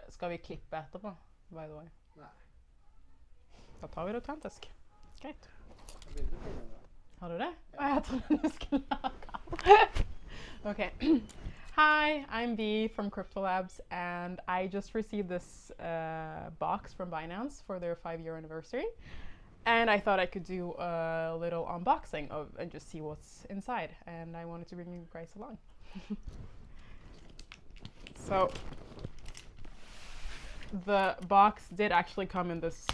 Ska vi klippe etterpå, by the way? Nei. Da tar vi det autentisk. Greit. Jeg begynte å begynne da. Har du det? Ja. Jeg trodde du skulle lage. Okay. Hi, I'm V from Crypto Labs, and I just received this box from Binance for their 5-year anniversary. And I thought I could do a little unboxing of and just see what's inside. And I wanted to bring you guys along. So the box did actually come in this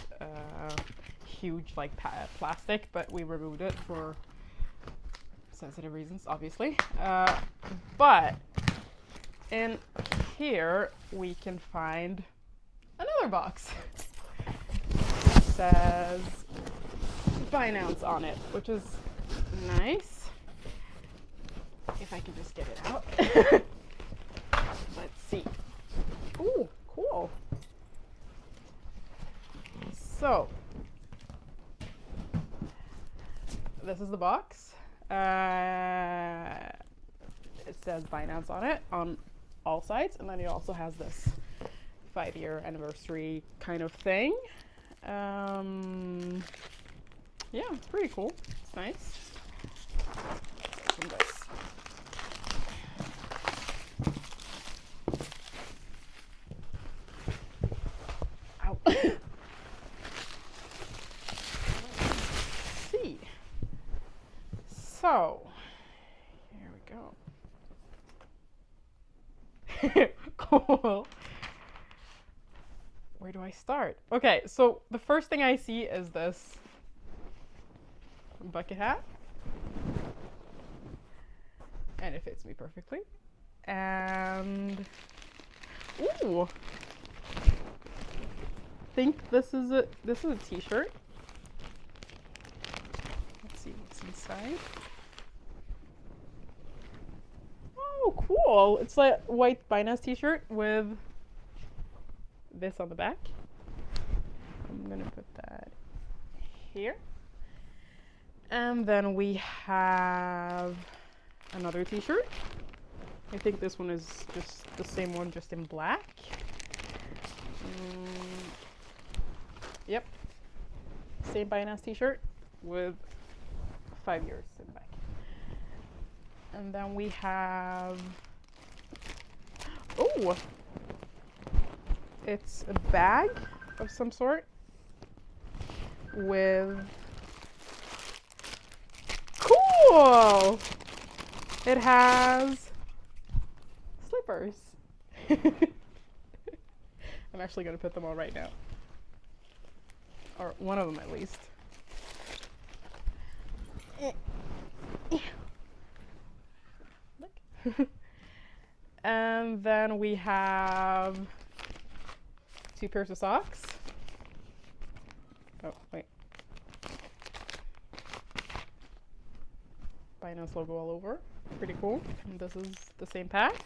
huge like plastic, but we removed it for sensitive reasons, obviously. But in here we can find another box. It says Binance on it, which is nice. If I can just get it out. Let's see. Ooh, cool. So, this is the box. It says Binance on it on all sides, and then it also has this 5-year anniversary kind of thing. Yeah, it's pretty cool. It's nice. Open this. Ow. Let's see. So, here we go. Cool. Where do I start? Okay, so the first thing I see is this bucket hat. And it fits me perfectly. And ooh. I think this is a t-shirt. Let's see what's inside. Oh, cool. It's like a white Binance t-shirt with this on the back. I'm gonna put that here. And then we have another t-shirt. I think this one is just the same one, just in black. Yep. Same Binance t-shirt with 5 years in the back. And then we have, oh, it's a bag of some sort with, cool! It has slippers. I'm actually going to put them on right now. Or one of them at least. Look. And then we have 2 pairs of socks. Oh, wait. Binance logo all over. Pretty cool. And this is the same pack.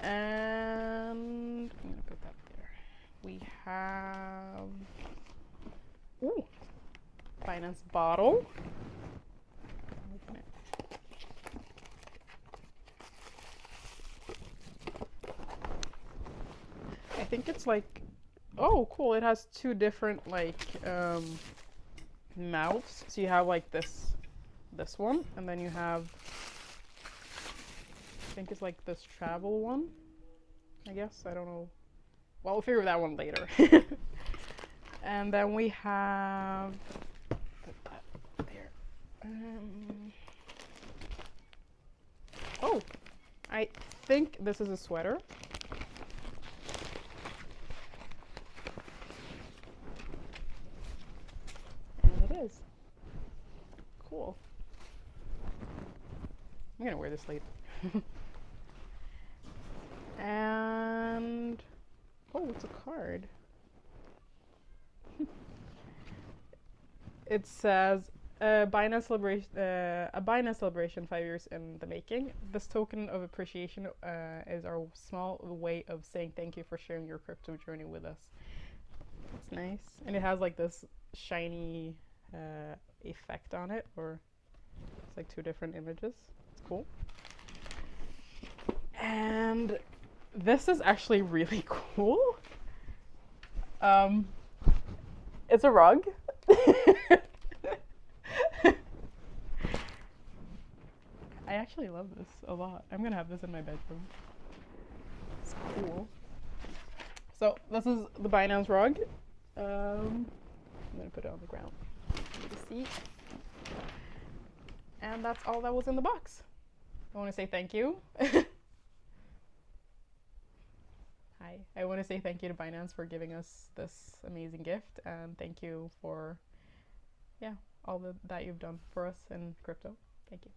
And I'm gonna put that there. We have, ooh, Binance bottle. Open it. I think it's like, oh, cool. It has 2 different like mouths. So you have like this one, and then you have, I think it's like this travel one, I guess. I don't know. Well, we'll figure that one later. And then we have, put that there. Oh, I think this is a sweater. And it is. Cool. I'm gonna wear this later. And oh, it's a card. It says a Binance celebration 5 years in the making. This token of appreciation is our small way of saying thank you for sharing your crypto journey with us. It's nice, and it has like this shiny effect on it, or it's like 2 different images. It's cool. And this is actually really cool. It's a rug. I actually love this a lot. I'm gonna have this in my bedroom. It's cool. So this is the Binance rug. I'm gonna put it on the ground for you to see. And that's all that was in the box. I want to say thank you. Hi. I want to say thank you to Binance for giving us this amazing gift, and thank you for, yeah, all that you've done for us in crypto. Thank you.